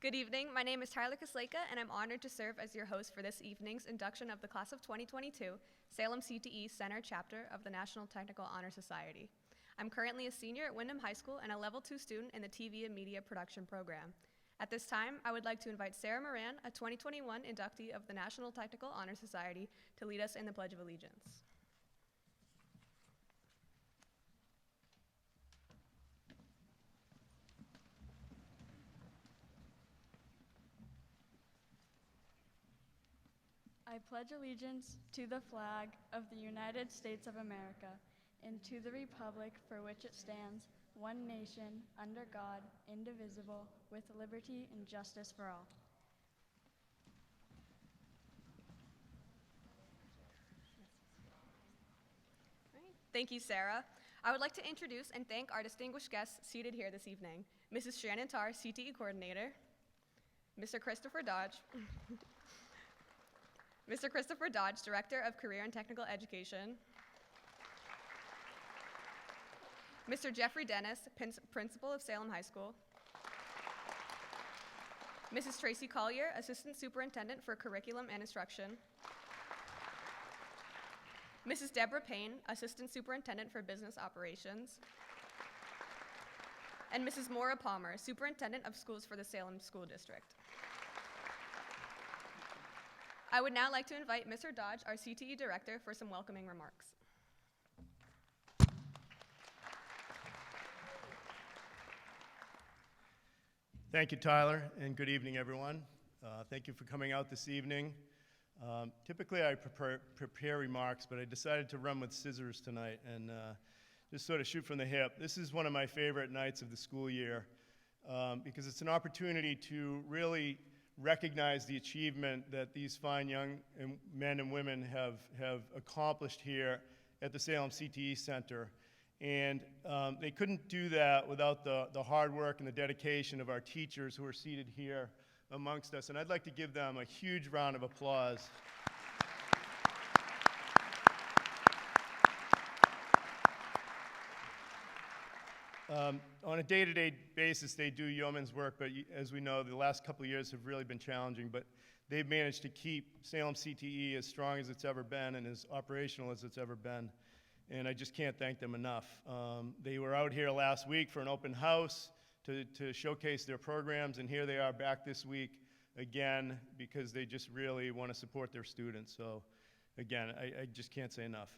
Good evening, my name is Tyler Kasleka, and I'm honored to serve as your host for this evening's induction of the class of 2022, Salem CTE Center chapter of the National Technical Honor Society. I'm currently a senior at Windham High School and a level 2 student in the TV and Media Production program. At this time, I would like to invite Sarah Moran, a 2021 inductee of the National Technical Honor Society, to lead us in the Pledge of Allegiance. I pledge allegiance to the flag of the United States of America and to the republic for which it stands, one nation, under God, indivisible, with liberty and justice for all. Thank you, Sarah. I would like to introduce and thank our distinguished guests seated here this evening. Mrs. Shannon Tarr, CTE Coordinator, Mr. Christopher Dodge, Mr. Christopher Dodge, Director of Career and Technical Education, Mr. Jeffrey Dennis, Principal of Salem High School, Mrs. Tracy Collier, Assistant Superintendent for Curriculum and Instruction, Mrs. Deborah Payne, Assistant Superintendent for Business Operations, and Mrs. Maura Palmer, Superintendent of Schools for the Salem School District. I would now like to invite Mr. Dodge, our CTE Director, for some welcoming remarks. Thank you, Tyler, and good evening, everyone. Thank you for coming out this evening. Typically, I prepare remarks, but I decided to run with scissors tonight and just sort of shoot from the hip. This is one of my favorite nights of the school year because it's an opportunity to really recognize the achievement that these fine young men and women have accomplished here at the Salem CTE Center. And they couldn't do that without the hard work and the dedication of our teachers who are seated here amongst us. And I'd like to give them a huge round of applause. On a day-to-day basis, they do yeoman's work, but as we know, the last couple of years have really been challenging, but they've managed to keep Salem CTE as strong as it's ever been and as operational as it's ever been, and I just can't thank them enough. They were out here last week for an open house to showcase their programs, and here they are back this week again because they just really want to support their students. So again, I just can't say enough.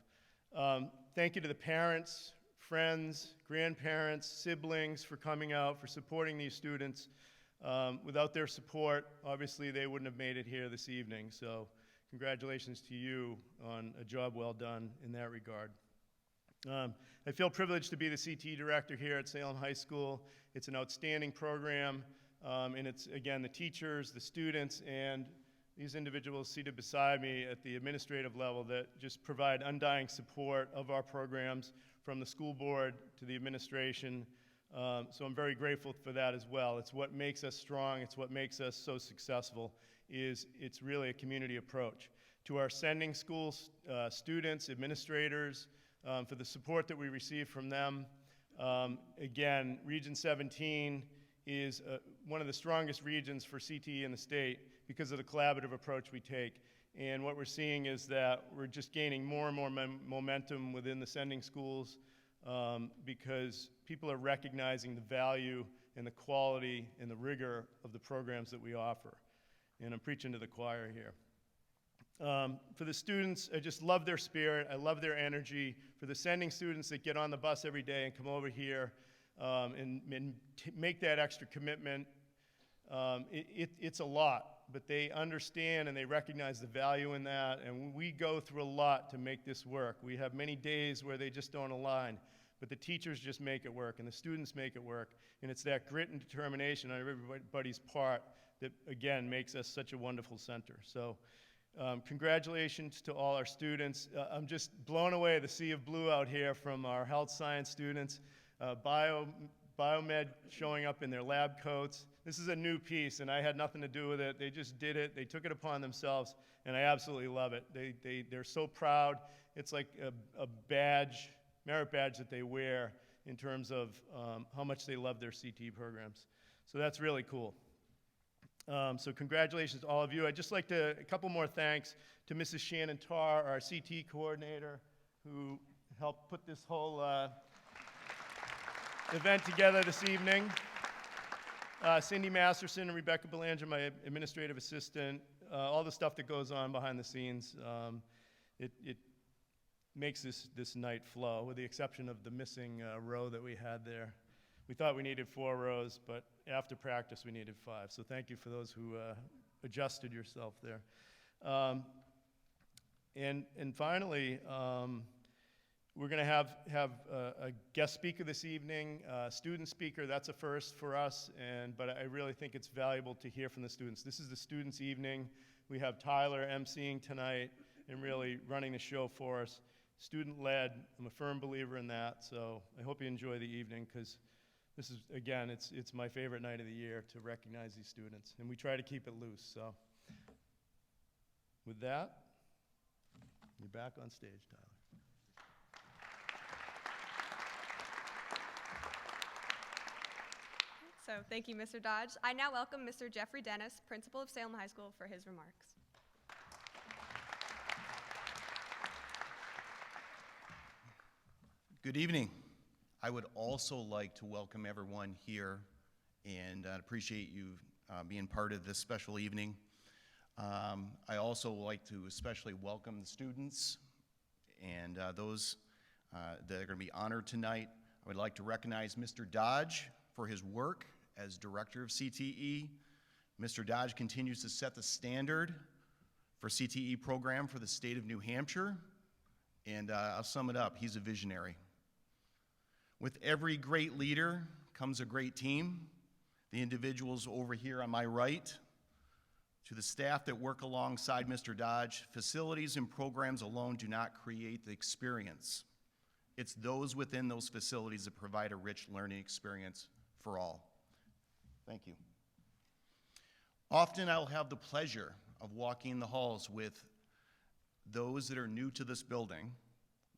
Thank you to the parents, friends, grandparents, siblings for coming out, for supporting these students. Without their support, obviously they wouldn't have made it here this evening. So congratulations to you on a job well done in that regard. I feel privileged to be the CTE director here at Salem High School. It's an outstanding program, and it's, again, the teachers, the students, and these individuals seated beside me at the administrative level that just provide undying support of our programs, from the school board to the administration. So I'm very grateful for that as well. It's what makes us strong. It's what makes us so successful. It's really a community approach. To our sending school students, administrators, for the support that we receive from them. Again, Region 17 is one of the strongest regions for CTE in the state because of the collaborative approach we take. And what we're seeing is that we're just gaining more and more momentum within the sending schools because people are recognizing the value and the quality and the rigor of the programs that we offer. And I'm preaching to the choir here. For the students, I just love their spirit. I love their energy. For the sending students that get on the bus every day and come over here and make that extra commitment, it's a lot. But they understand and they recognize the value in that, and we go through a lot to make this work. We have many days where they just don't align, but the teachers just make it work, and the students make it work, and it's that grit and determination on everybody's part that, again, makes us such a wonderful center. So congratulations to all our students. I'm just blown away, the sea of blue out here from our health science students, Biomed showing up in their lab coats. This is a new piece, and I had nothing to do with it. They just did it. They took it upon themselves, and I absolutely love it. They're so proud. It's like a badge, merit badge that they wear in terms of how much they love their CTE programs. So that's really cool. So congratulations to all of you. I'd just like to, a couple more thanks to Mrs. Shannon Tarr, our CT coordinator, who helped put this whole event together this evening. Cindy Masterson and Rebecca Belanger, my administrative assistant, all the stuff that goes on behind the scenes. It makes this night flow, with the exception of the missing row that we had there. We thought we needed 4 rows, but after practice we needed 5. So thank you for those who adjusted yourself there. And finally, we're going to have a guest speaker this evening, student speaker. That's a first for us, but I really think it's valuable to hear from the students. This is the students' evening. We have Tyler emceeing tonight and really running the show for us. Student-led, I'm a firm believer in that, so I hope you enjoy the evening, because this is, again, it's my favorite night of the year to recognize these students, and we try to keep it loose. So with that, you're back on stage, Tyler. So thank you, Mr. Dodge. I now welcome Mr. Jeffrey Dennis, principal of Salem High School, for his remarks. Good evening. I would also like to welcome everyone here and appreciate you being part of this special evening. I also would like to especially welcome the students and those that are going to be honored tonight. I would like to recognize Mr. Dodge for his work as director of CTE. Mr. Dodge continues to set the standard for CTE program for the state of New Hampshire, and I'll sum it up. He's a visionary. With every great leader comes a great team. The individuals over here on my right, to the staff that work alongside Mr. Dodge, facilities and programs alone do not create the experience. It's those within those facilities that provide a rich learning experience for all. Thank you. Often I'll have the pleasure of walking the halls with those that are new to this building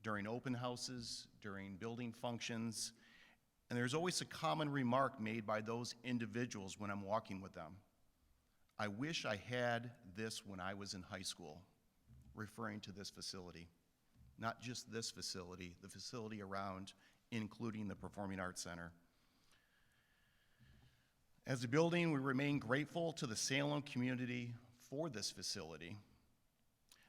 during open houses, during building functions, and there's always a common remark made by those individuals when I'm walking with them. I wish I had this when I was in high school, referring to this facility. Not just this facility, the facility around, including the Performing Arts Center. As a building, we remain grateful to the Salem community for this facility.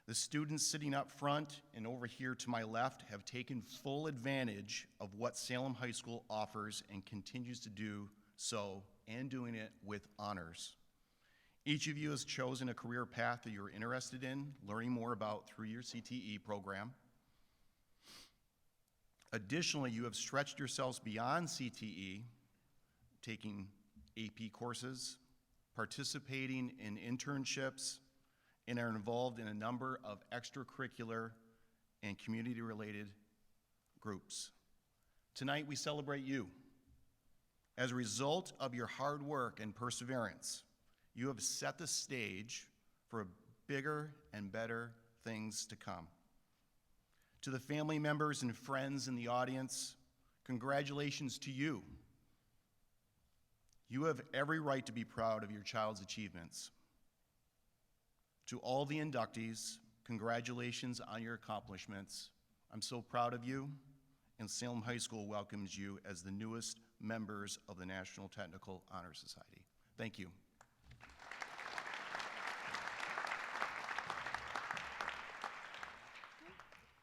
The students sitting up front and over here to my left have taken full advantage of what Salem High School offers and continues to do so, and doing it with honors. Each of you has chosen a career path that you're interested in learning more about through your CTE program. Additionally, you have stretched yourselves beyond CTE, taking AP courses, participating in internships, and are involved in a number of extracurricular and community-related groups. Tonight, we celebrate you. As a result of your hard work and perseverance, you have set the stage for bigger and better things to come. To the family members and friends in the audience, congratulations to you. You have every right to be proud of your child's achievements. To all the inductees, congratulations on your accomplishments. I'm so proud of you, and Salem High School welcomes you as the newest members of the National Technical Honor Society. Thank you.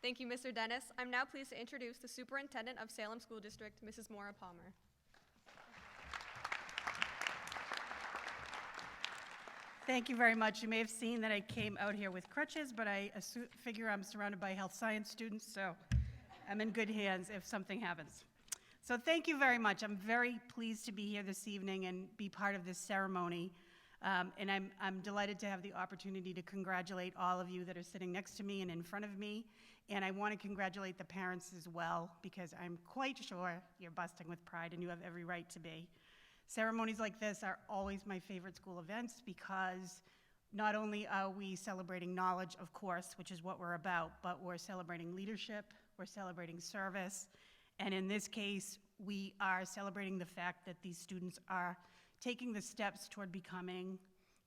Thank you, Mr. Dennis. I'm now pleased to introduce the Superintendent of Salem School District, Mrs. Maura Palmer. Thank you very much. You may have seen that I came out here with crutches, but I figure I'm surrounded by health science students, so I'm in good hands if something happens. So thank you very much. I'm very pleased to be here this evening and be part of this ceremony. And I'm delighted to have the opportunity to congratulate all of you that are sitting next to me and in front of me. And I want to congratulate the parents as well, because I'm quite sure you're busting with pride and you have every right to be. Ceremonies like this are always my favorite school events, because not only are we celebrating knowledge, of course, which is what we're about, but we're celebrating leadership, we're celebrating service, and in this case, we are celebrating the fact that these students are taking the steps toward becoming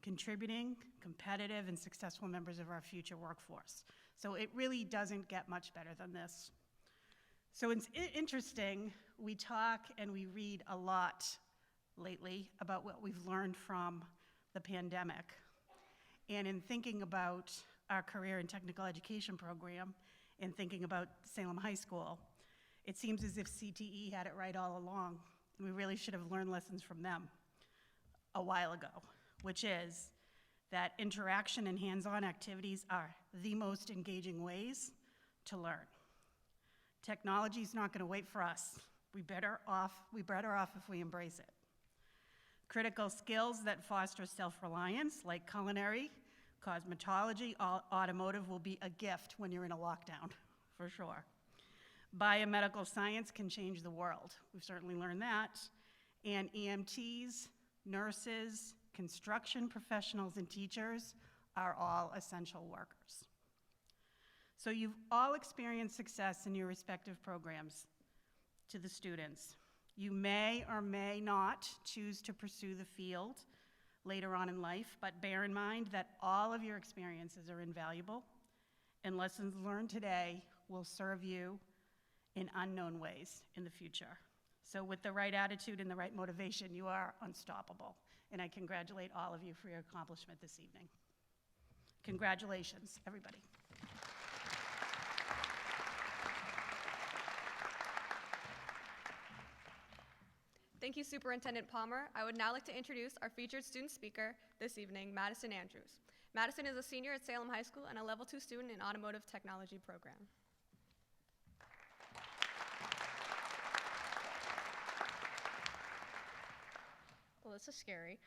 contributing, competitive, and successful members of our future workforce. So it really doesn't get much better than this. So it's interesting, we talk and we read a lot lately about what we've learned from the pandemic. And in thinking about our career and technical education program and thinking about Salem High School, it seems as if CTE had it right all along, and we really should have learned lessons from them a while ago, which is that interaction and hands-on activities are the most engaging ways to learn. Technology's not gonna wait for us. We're better off if we embrace it. Critical skills that foster self-reliance, like culinary, cosmetology, automotive, will be a gift when you're in a lockdown, for sure. Biomedical science can change the world. We've certainly learned that. And EMTs, nurses, construction professionals, and teachers are all essential workers. So you've all experienced success in your respective programs. To the students, you may or may not choose to pursue the field later on in life, but bear in mind that all of your experiences are invaluable, and lessons learned today will serve you in unknown ways in the future. So with the right attitude and the right motivation, you are unstoppable. And I congratulate all of you for your accomplishment this evening. Congratulations, everybody. Thank you, Superintendent Palmer. I would now like to introduce our featured student speaker this evening, Madison Andrews. Madison is a senior at Salem High School and a Level 2 student in Automotive Technology program. Well, this is scary.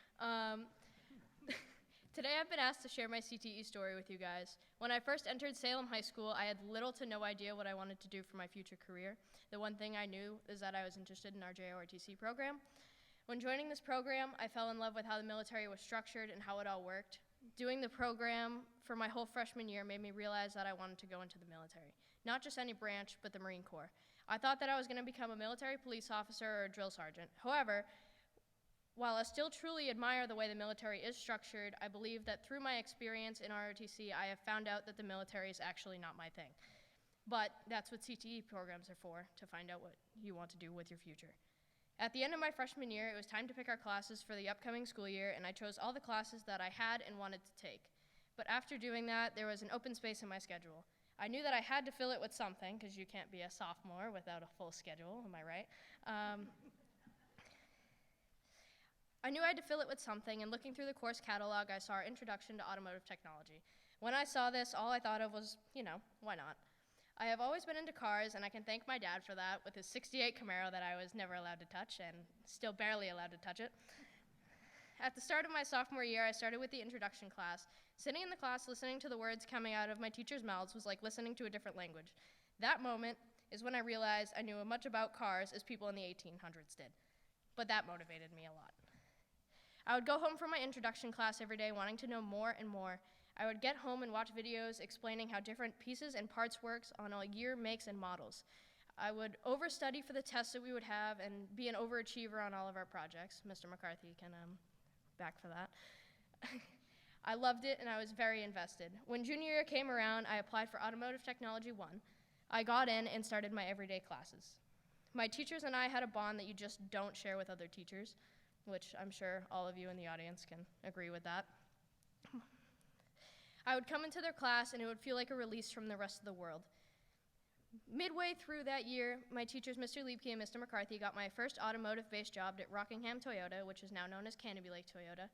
Today I've been asked to share my CTE story with you guys. When I first entered Salem High School, I had little to no idea what I wanted to do for my future career. The one thing I knew is that I was interested in our JORTC program. When joining this program, I fell in love with how the military was structured and how it all worked. Doing the program for my whole freshman year made me realize that I wanted to go into the military. Not just any branch, but the Marine Corps. I thought that I was going to become a military police officer or a drill sergeant. However, while I still truly admire the way the military is structured, I believe that through my experience in ROTC, I have found out that the military is actually not my thing. But that's what CTE programs are for, to find out what you want to do with your future. At the end of my freshman year, it was time to pick our classes for the upcoming school year, and I chose all the classes that I had and wanted to take. But after doing that, there was an open space in my schedule. I knew that I had to fill it with something, because you can't be a sophomore without a full schedule, am I right? I knew I had to fill it with something, and looking through the course catalog, I saw our Introduction to Automotive Technology. When I saw this, all I thought of was, why not? I have always been into cars, and I can thank my dad for that with his '68 Camaro that I was never allowed to touch, and still barely allowed to touch it. At the start of my sophomore year, I started with the introduction class. Sitting in the class listening to the words coming out of my teachers' mouths was like listening to a different language. That moment is when I realized I knew as much about cars as people in the 1800s did. But that motivated me a lot. I would go home from my introduction class every day wanting to know more and more. I would get home and watch videos explaining how different pieces and parts works on all year, makes, and models. I would overstudy for the tests that we would have and be an overachiever on all of our projects. Mr. McCarthy can back for that. I loved it and I was very invested. When junior year came around, I applied for Automotive Technology 1. I got in and started my everyday classes. My teachers and I had a bond that you just don't share with other teachers, which I'm sure all of you in the audience can agree with that. I would come into their class and it would feel like a release from the rest of the world. Midway through that year, my teachers, Mr. Liebke and Mr. McCarthy, got my first automotive-based job at Rockingham Toyota, which is now known as Canopy Lake Toyota.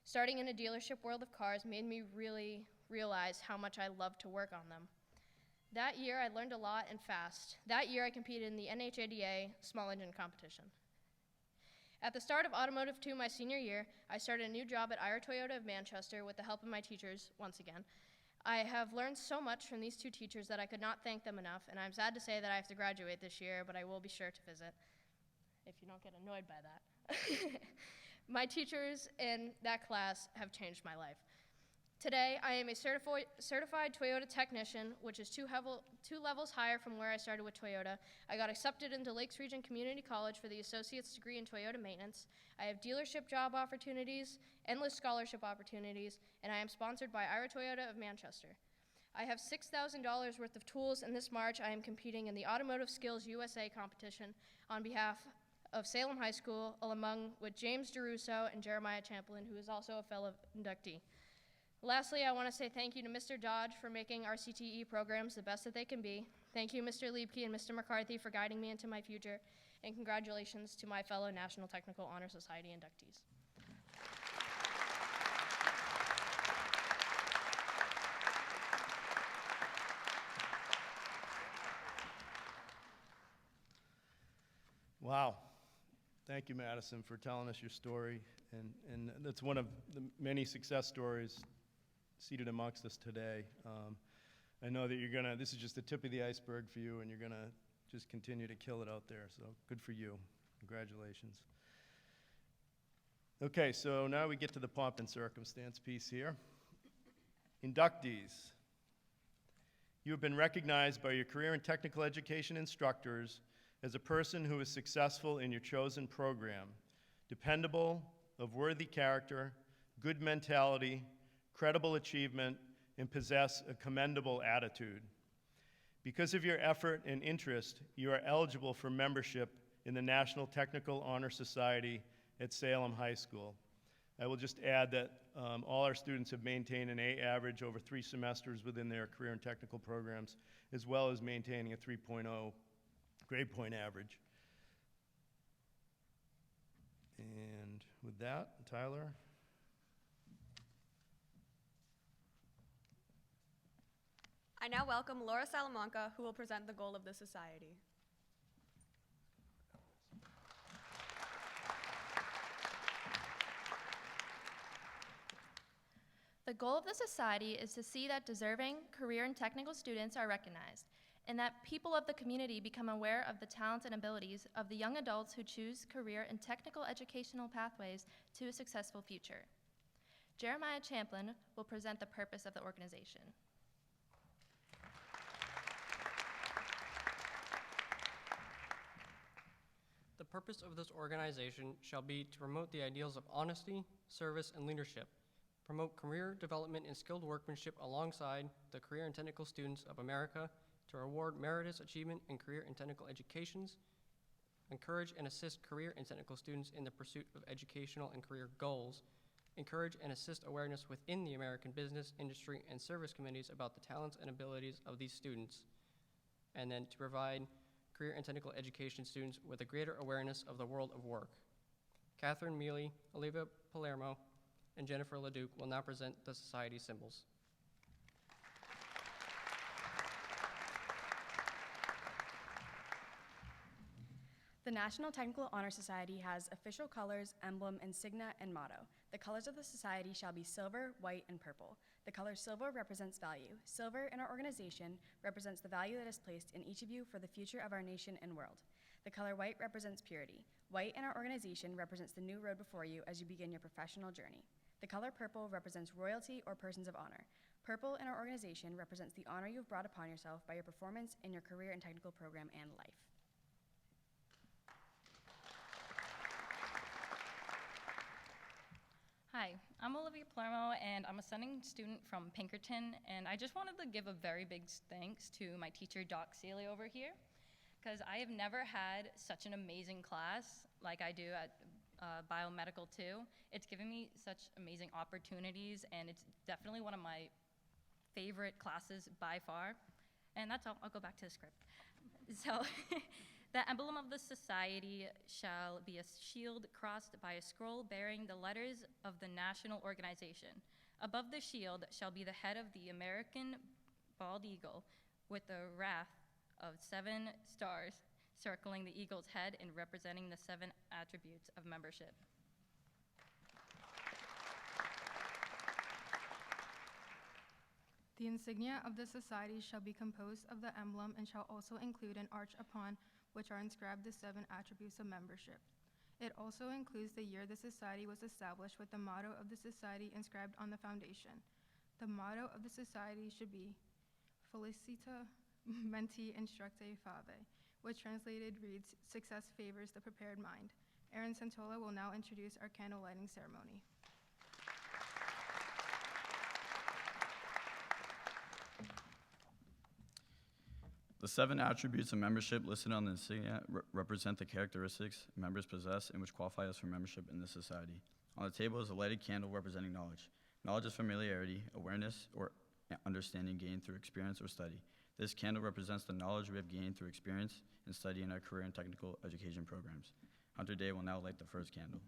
Starting in a dealership world of cars made me really realize how much I loved to work on them. That year, I learned a lot and fast. That year, I competed in the NHADA small engine competition. At the start of Automotive 2 my senior year, I started a new job at IR Toyota of Manchester with the help of my teachers once again. I have learned so much from these two teachers that I could not thank them enough, and I'm sad to say that I have to graduate this year, but I will be sure to visit, if you don't get annoyed by that. My teachers in that class have changed my life. Today, I am a certified Toyota technician, which is two levels higher from where I started with Toyota. I got accepted into Lakes Region Community College for the associate's degree in Toyota maintenance. I have dealership job opportunities, endless scholarship opportunities, and I am sponsored by Ira Toyota of Manchester. I have $6,000 worth of tools, and this March I am competing in the Automotive Skills USA competition on behalf of Salem High School, along with James DeRusso and Jeremiah Champlin, who is also a fellow inductee. Lastly, I want to say thank you to Mr. Dodge for making our CTE programs the best that they can be. Thank you, Mr. Liebke and Mr. McCarthy, for guiding me into my future. And congratulations to my fellow National Technical Honor Society inductees. Wow. Thank you, Madison, for telling us your story. And that's one of the many success stories seated amongst us today. I know that this is just the tip of the iceberg for you, and you're gonna just continue to kill it out there, so good for you. Congratulations. Okay, so now we get to the pomp and circumstance piece here. Inductees. You have been recognized by your career and technical education instructors as a person who is successful in your chosen program, dependable, of worthy character, good mentality, credible achievement, and possess a commendable attitude. Because of your effort and interest, you are eligible for membership in the National Technical Honor Society at Salem High School. I will just add that all our students have maintained an A average over 3 semesters within their career and technical programs, as well as maintaining a 3.0 grade point average. And with that, Tyler. I now welcome Laura Salamanca, who will present the goal of the society. The goal of the society is to see that deserving career and technical students are recognized, and that people of the community become aware of the talents and abilities of the young adults who choose career and technical educational pathways to a successful future. Jeremiah Champlin will present the purpose of the organization. The purpose of this organization shall be to promote the ideals of honesty, service, and leadership, promote career development and skilled workmanship alongside the career and technical students of America, to reward meritorious achievement in career and technical educations, encourage and assist career and technical students in the pursuit of educational and career goals, encourage and assist awareness within the American business, industry, and service communities about the talents and abilities of these students, and then to provide career and technical education students with a greater awareness of the world of work. Catherine Mealy, Olivia Palermo, and Jennifer LeDuc will now present the society symbols. The National Technical Honor Society has official colors, emblem, insignia, and motto. The colors of the society shall be silver, white, and purple. The color silver represents value. Silver in our organization represents the value that is placed in each of you for the future of our nation and world. The color white represents purity. White in our organization represents the new road before you as you begin your professional journey. The color purple represents royalty or persons of honor. Purple in our organization represents the honor you've brought upon yourself by your performance in your career and technical program and life. Hi, I'm Olivia Palermo, and I'm a sending student from Pinkerton, and I just wanted to give a very big thanks to my teacher, Doc Seeley, over here, because I have never had such an amazing class like I do at Biomedical 2. It's given me such amazing opportunities, and it's definitely one of my favorite classes by far. And that's all. I'll go back to the script. So, the emblem of the society shall be a shield crossed by a scroll bearing the letters of the national organization. Above the shield shall be the head of the American bald eagle with the wreath of 7 stars circling the eagle's head and representing the 7 attributes of membership. The insignia of the society shall be composed of the emblem and shall also include an arch upon which are inscribed the 7 attributes of membership. It also includes the year the society was established with the motto of the society inscribed on the foundation. The motto of the society should be Felicita Menti Instructe Fave, which translated reads, Success favors the prepared mind. Aaron Santola will now introduce our candle lighting ceremony. The 7 attributes of membership listed on the insignia represent the characteristics members possess and which qualify us for membership in this society. On the table is a lighted candle representing knowledge. Knowledge is familiarity, awareness, or understanding gained through experience or study. This candle represents the knowledge we have gained through experience and study in our career and technical education programs. Hunter Day will now light the first candle.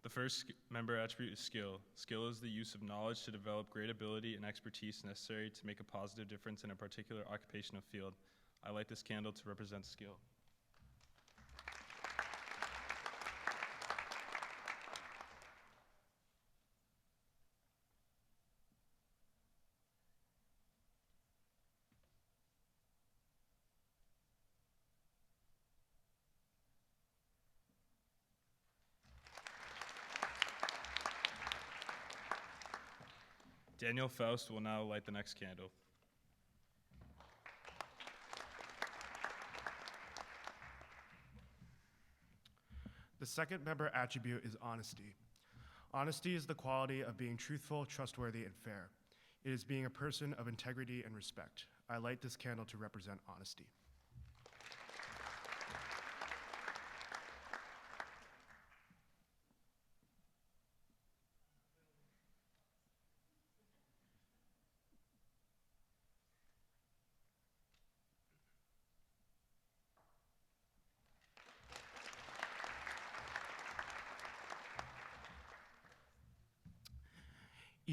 The first member attribute is skill. Skill is the use of knowledge to develop great ability and expertise necessary to make a positive difference in a particular occupational field. I light this candle to represent skill. Daniel Faust will now light the next candle. The second member attribute is honesty. Honesty is the quality of being truthful, trustworthy, and fair. It is being a person of integrity and respect. I light this candle to represent honesty.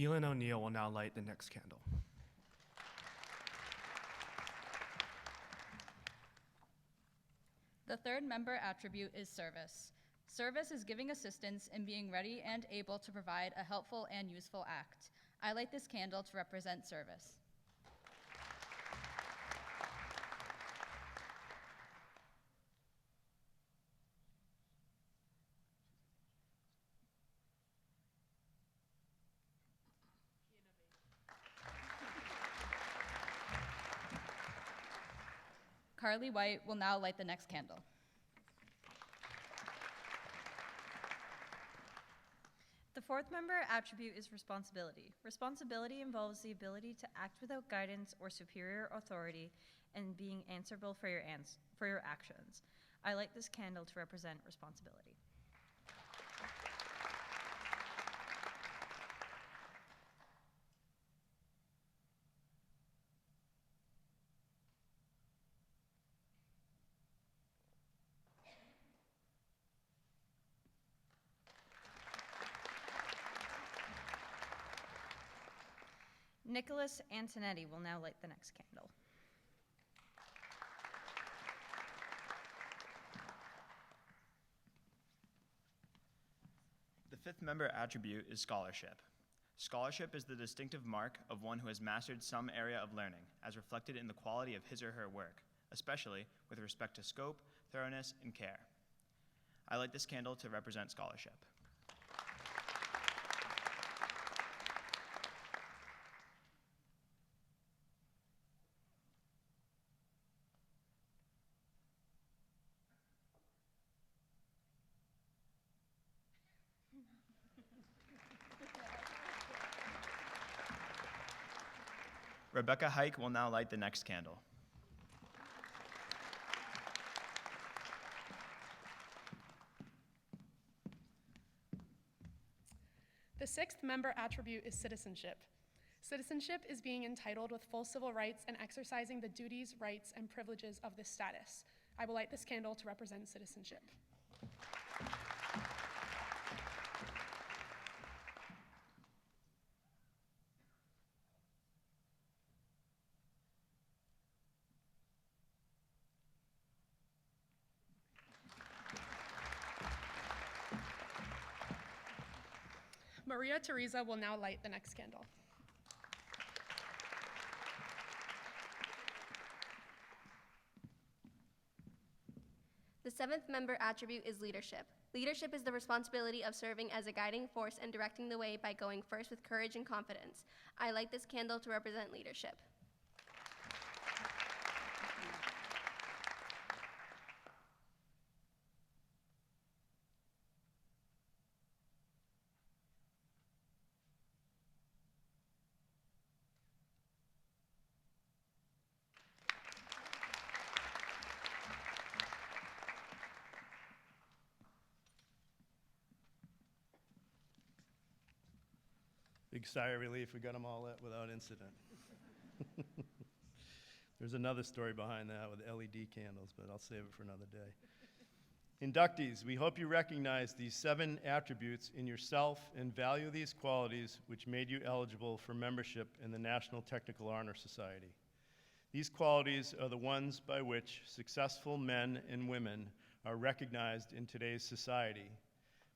Elin O'Neill will now light the next candle. The third member attribute is service. Service is giving assistance and being ready and able to provide a helpful and useful act. I light this candle to represent service. Carly White will now light the next candle. The fourth member attribute is responsibility. Responsibility involves the ability to act without guidance or superior authority and being answerable for your actions. I light this candle to represent responsibility. Nicholas Antonetti will now light the next candle. The fifth member attribute is scholarship. Scholarship is the distinctive mark of one who has mastered some area of learning, as reflected in the quality of his or her work, especially with respect to scope, thoroughness, and care. I light this candle to represent scholarship. Rebecca Hike will now light the next candle. The sixth member attribute is citizenship. Citizenship is being entitled with full civil rights and exercising the duties, rights, and privileges of this status. I will light this candle to represent citizenship. Maria Teresa will now light the next candle. seventh member attribute is leadership. Leadership is the responsibility of serving as a guiding force and directing the way by going first with courage and confidence. I light this candle to represent leadership. Big sigh of relief, we got them all lit without incident. There's another story behind that with LED candles, but I'll save it for another day. Inductees, we hope you recognize these 7 attributes in yourself and value these qualities which made you eligible for membership in the National Technical Honor Society. These qualities are the ones by which successful men and women are recognized in today's society.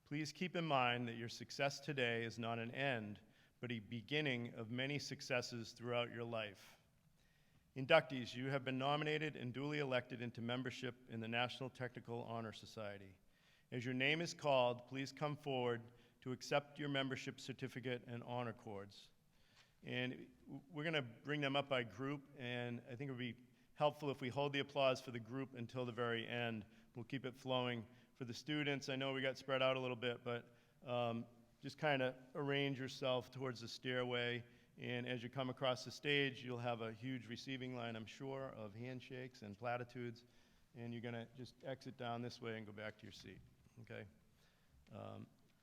Please keep in mind that your success today is not an end, but a beginning of many successes throughout your life. Inductees, you have been nominated and duly elected into membership in the National Technical Honor Society. As your name is called, please come forward to accept your membership certificate and honor cords. And we're going to bring them up by group, and I think it would be helpful if we hold the applause for the group until the very end. We'll keep it flowing. For the students, I know we got spread out a little bit, but just kind of arrange yourself towards the stairway, and as you come across the stage, you'll have a huge receiving line, I'm sure, of handshakes and platitudes, and you're going to just exit down this way and go back to your seat, okay?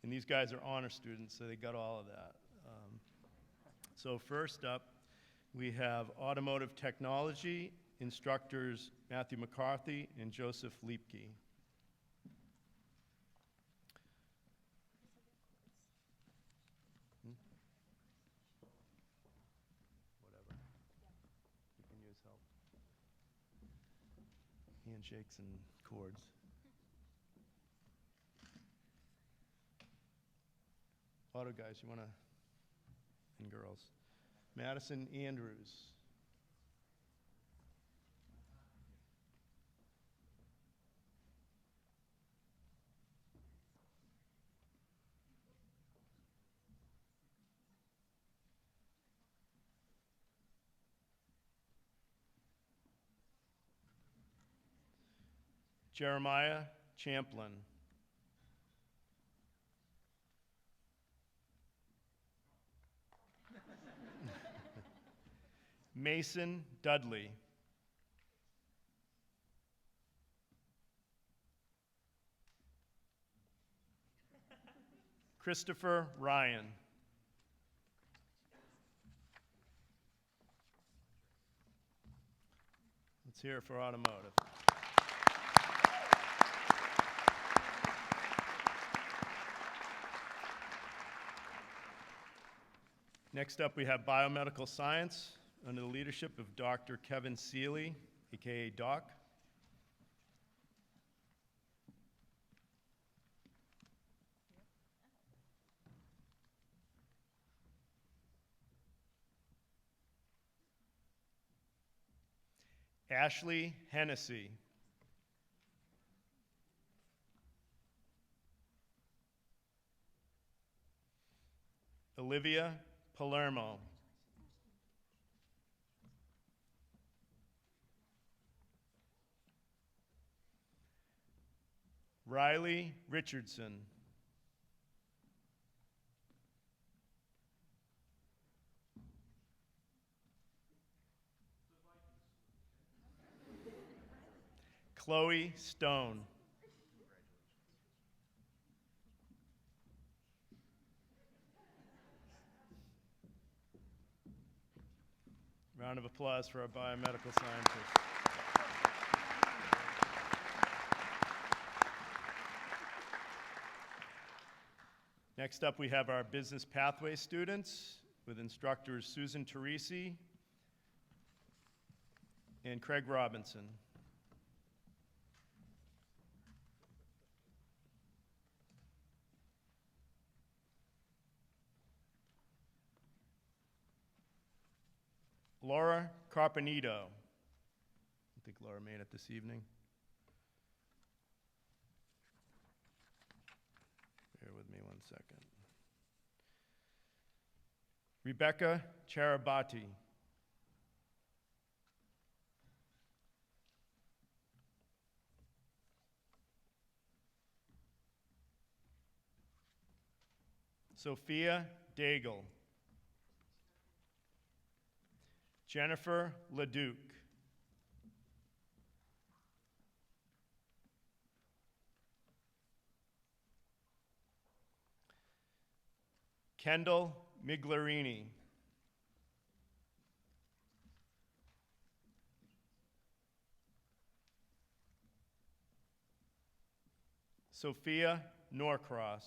And these guys are honor students, so they got all of that. So first up, we have Automotive Technology instructors Matthew McCarthy and Joseph Liepke. Handshakes and cords. Auto guys, you want to, and girls. Madison Andrews. Jeremiah Champlin. Mason Dudley. Christopher Ryan. Let's hear it for Automotive. Next up, we have Biomedical Science under the leadership of Dr. Kevin Seeley, aka Doc. Ashley Hennessy. Olivia Palermo. Riley Richardson. Chloe Stone. Round of applause for our biomedical scientists. Next up, we have our Business Pathway students with instructors Susan Teresi and Craig Robinson. Laura Carpenito. I think Laura made it this evening. one second. Rebecca Charabati. Sophia Daigle. Jennifer LeDuc. Kendall Miglarini. Sophia Norcross.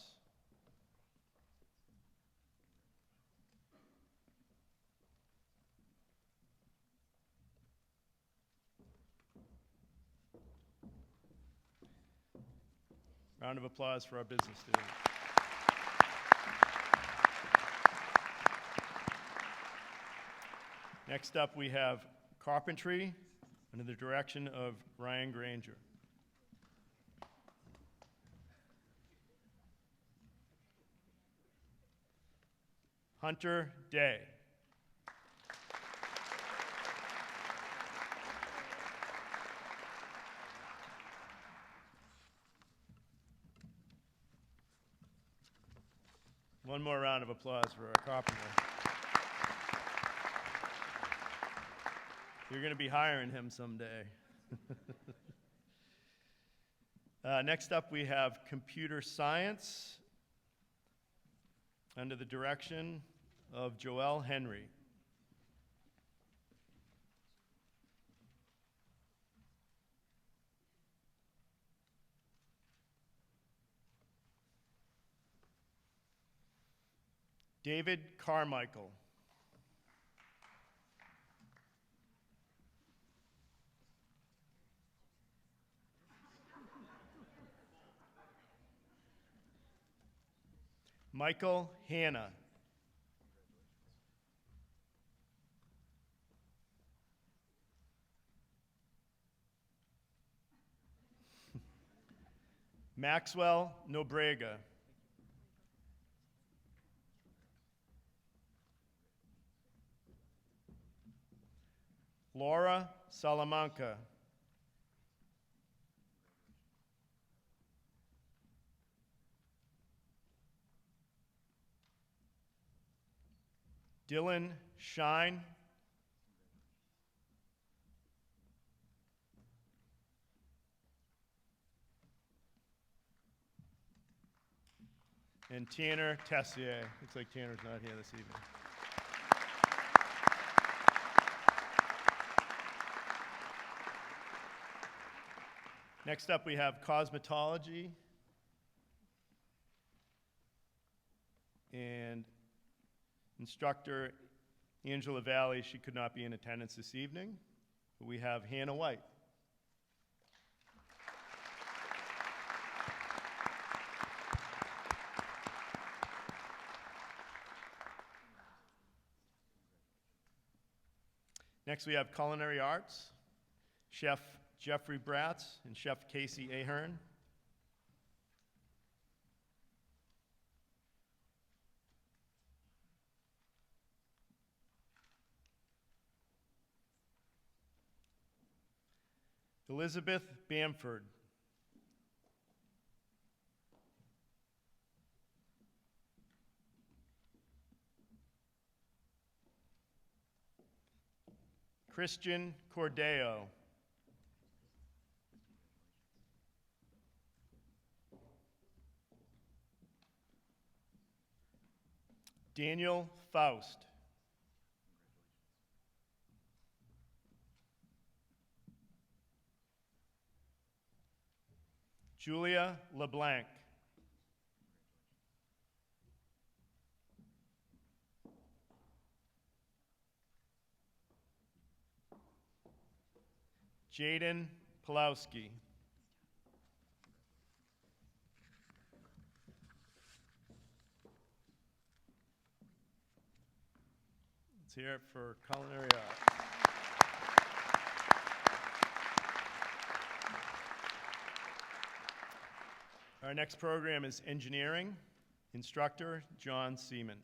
Round of applause for our business students. Next up, we have carpentry under the direction of Ryan Granger. Hunter Day. One more round of applause for our carpenter. You're going to be hiring him someday. Next up, we have computer science under the direction of Joelle Henry. David Carmichael. Michael Hanna. Maxwell Nobrega. Laura Salamanca. Dylan Shine. And Tanner Tessier. Looks like Tanner's not here this evening. Next up, we have cosmetology. And instructor Angela Valley, she could not be in attendance this evening, but we have Hannah White. Next, we have culinary arts, Chef Jeffrey Bratz and Chef Casey Ahern. Elizabeth Bamford. Christian Cordeo. Daniel Faust. Julia LeBlanc. Jaden Pulowski. Let's hear it for culinary arts. Our next program is engineering. Instructor, John Seaman.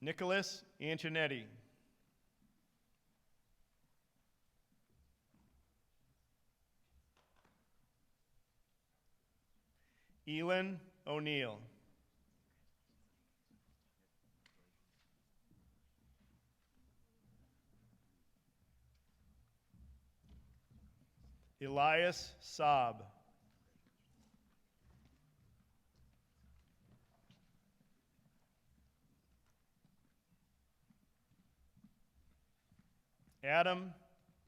Nicholas Antonetti. Elin O'Neill. Elias Saab. Adam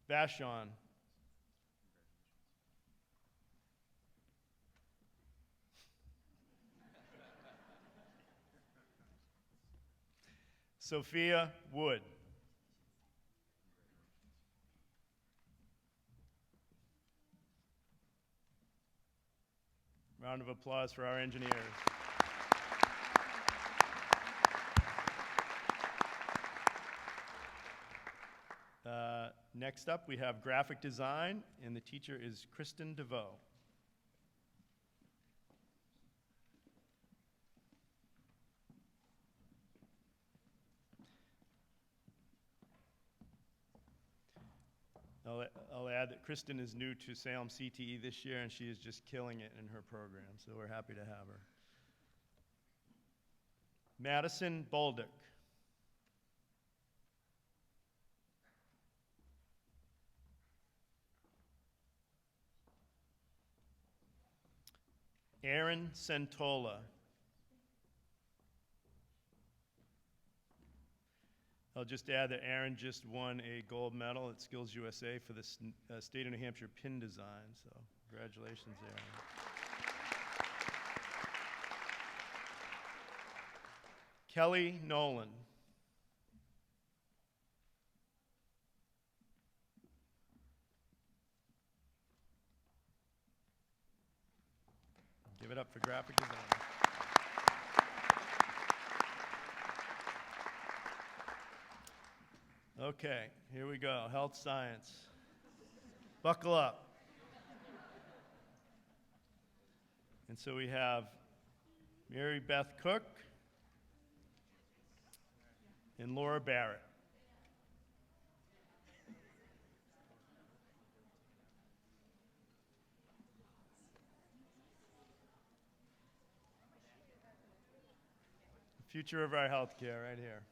Vashon. Sophia Wood. Round of applause for our engineers. Next up, we have graphic design, and the teacher is Kristen DeVoe. I'll add that Kristen is new to Salem CTE this year, and she is just killing it in her program, so we're happy to have her. Madison Bolduc. Aaron Centola. I'll just add that Aaron just won a gold medal at Skills USA for the State of New Hampshire pin design, so congratulations, Aaron. Kelly Nolan. Give it up for graphic design. Okay, here we go, health science. Buckle up. And so we have Mary Beth Cook and Laura Barrett. The future of our healthcare right here.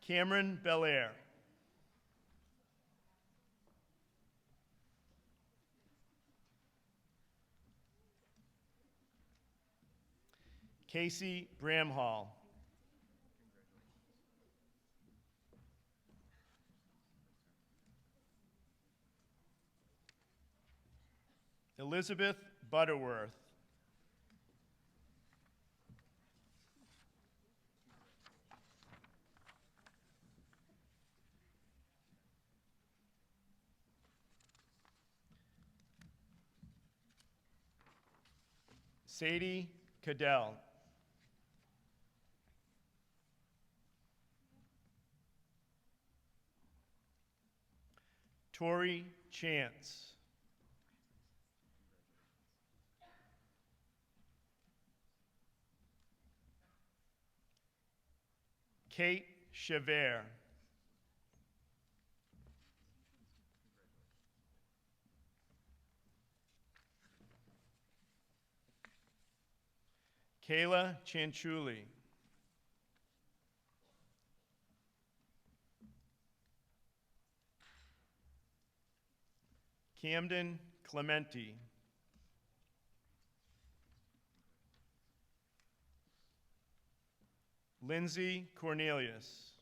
Cameron Belair. Casey Bramhall. Elizabeth Butterworth. Sadie Cadell. Tori Chance. Kate Chavert. Kayla Chanchuli. Camden Clementi. Lindsay Cornelius.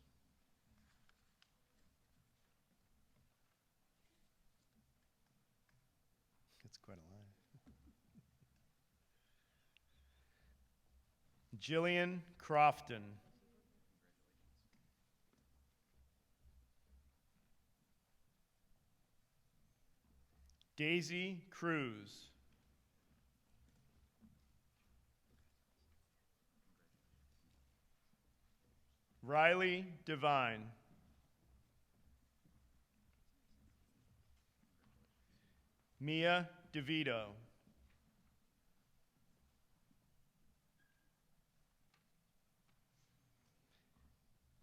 That's quite a line. Jillian Crofton. Daisy Cruz. Riley Devine. Mia DeVito.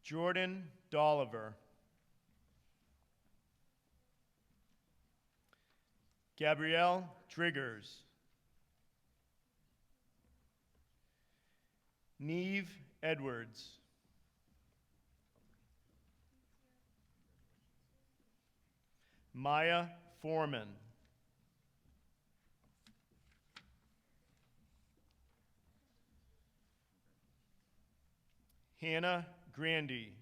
Jordan Dolliver. Gabrielle Driggers. Neve Edwards. Maya Foreman. Hannah Grandy.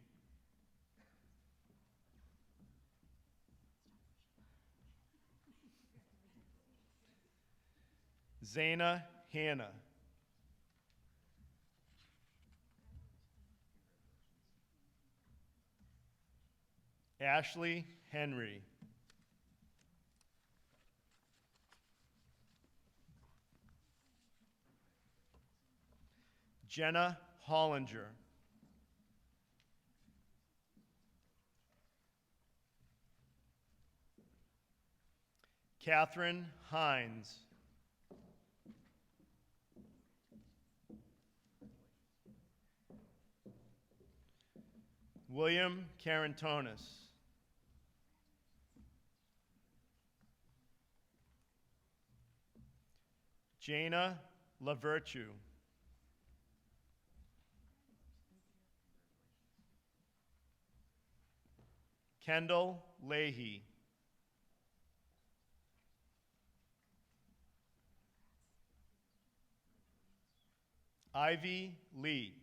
Zaina Hannah. Ashley Henry. Jenna Hollinger. Catherine Hines. William Carantonis. Jana LaVirtue. Kendall Leahy. Ivy Lee.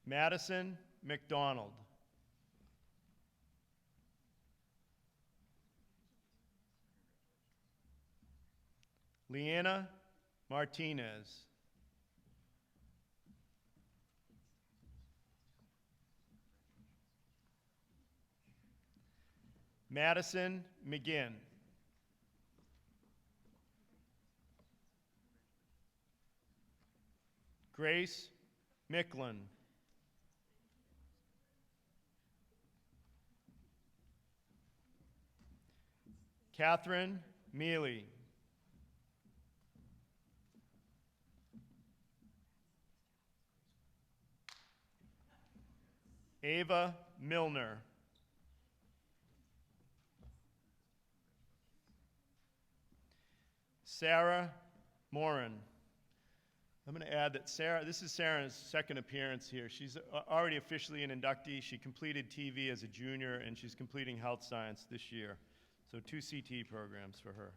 Madison McDonald. Leanna Martinez. Madison McGinn. Grace Micklin. Catherine Mealy. Ava Milner. Sarah Morin. I'm going to add that this is Sarah's second appearance here. She's already officially an inductee. She completed TV as a junior, and she's completing health science this year. So 2 CT programs for her.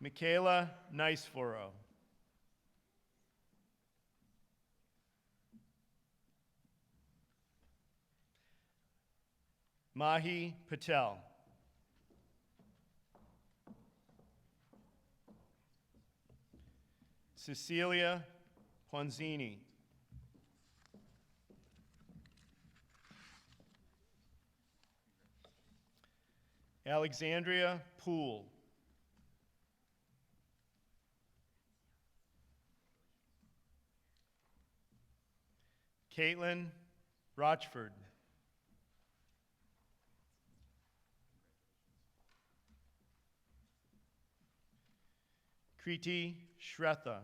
Michaela Niceforo. Mahi Patel. Cecilia Ponzini. Alexandria Poole. Caitlin Rochford. Kriti Shretha.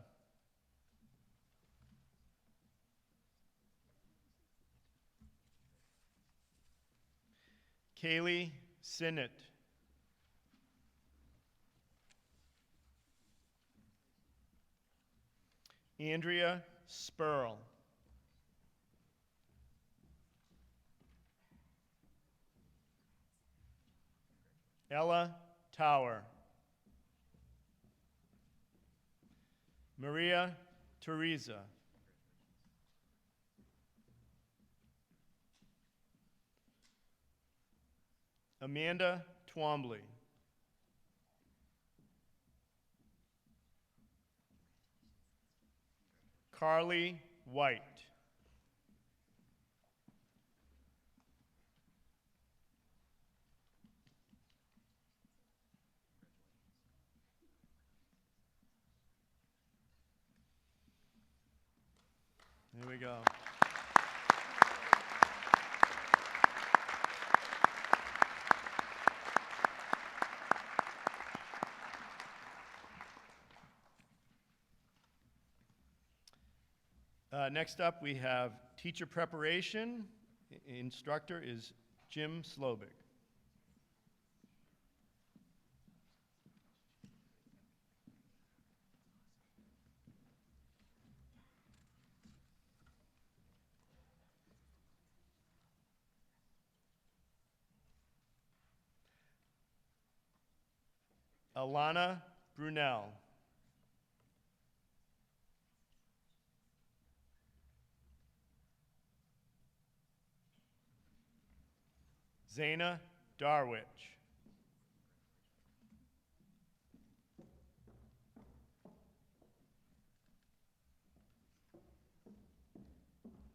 Kaylee Sinnott. Andrea Spurl. Ella Tower. Maria Teresa. Amanda Twombly. Carly White. Here we go. Next up, we have teacher preparation. Instructor is Jim Slobig. Alana Brunel. Zaina Darwich.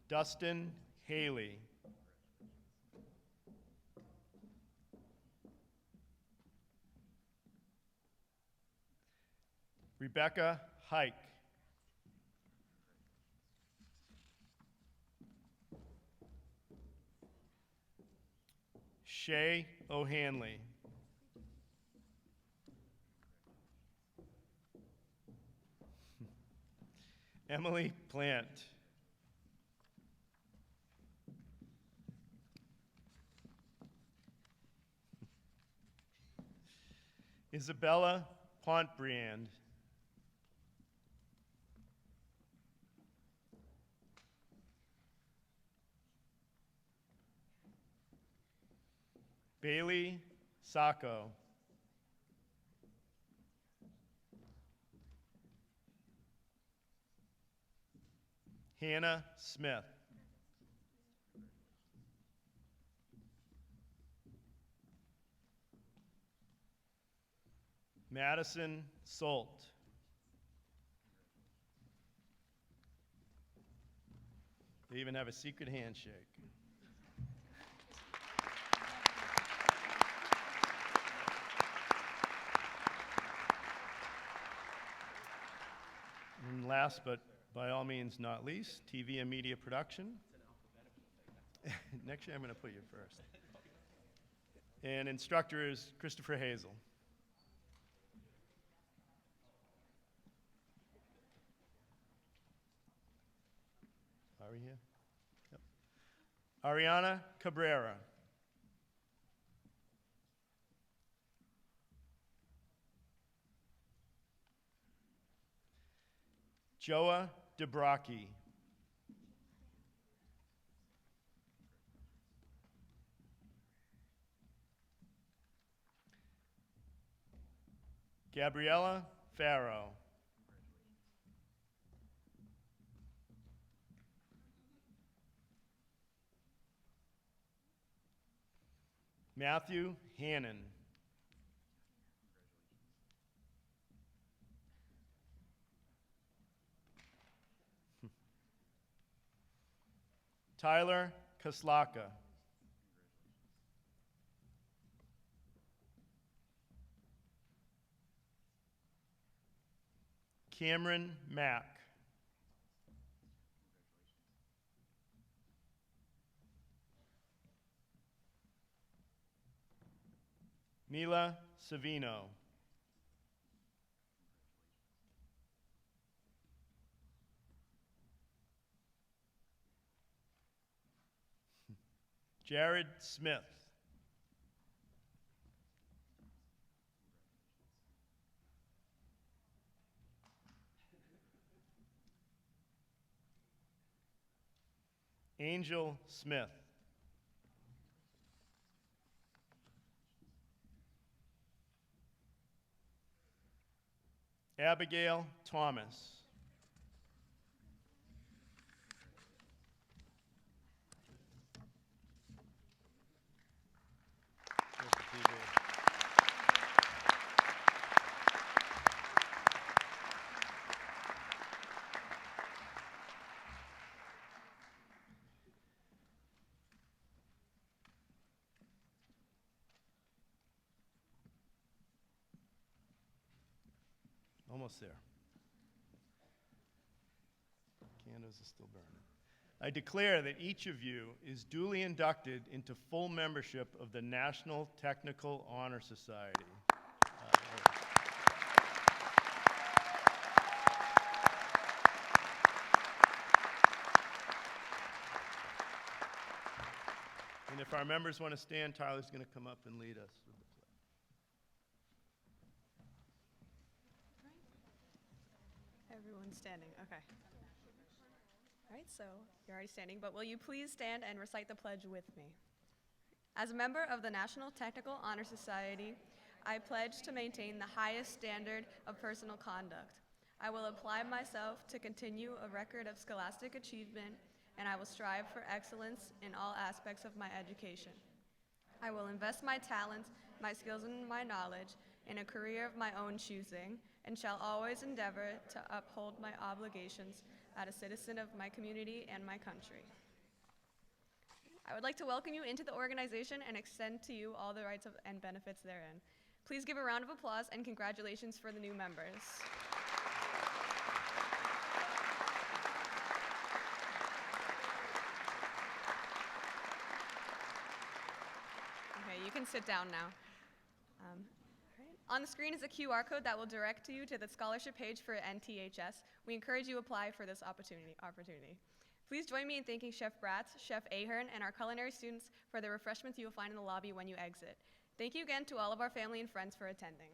Dustin Haley. Rebecca Hike. Shay O'Hanley. Emily Plant. Isabella Pontbriand. Bailey Sacco. Hannah Smith. Madison Solt. They even have a secret handshake. And last, but by all means not least, TV and media production. Next year I'm going to put you first. And instructor is Christopher Hazel. Are we here? Yep. Ariana Cabrera. Joa DeBrocchi. Gabriella Farrow. Matthew Hannon. Tyler Kaslaka. Cameron Mack. Mila Savino. Jared Smith. Angel Smith. Abigail Thomas. Almost there. Candles are still burning. I declare that each of you is duly inducted into full membership of the National Technical Honor Society. And if our members want to stand, Tyler's going to come up and lead us with the pledge. Everyone's standing, okay. All right, so you're already standing, but will you please stand and recite the pledge with me? As a member of the National Technical Honor Society, I pledge to maintain the highest standard of personal conduct. I will apply myself to continue a record of scholastic achievement, and I will strive for excellence in all aspects of my education. I will invest my talents, my skills, and my knowledge in a career of my own choosing, and shall always endeavor to uphold my obligations as a citizen of my community and my country. I would like to welcome you into the organization and extend to you all the rights and benefits therein. Please give a round of applause and congratulations for the new members. Okay, you can sit down now. All right. On the screen is a QR code that will direct you to the scholarship page for NTHS. We encourage you to apply for this opportunity. Please join me in thanking Chef Bratz, Chef Ahern, and our culinary students for the refreshments you will find in the lobby when you exit. Thank you again to all of our family and friends for attending.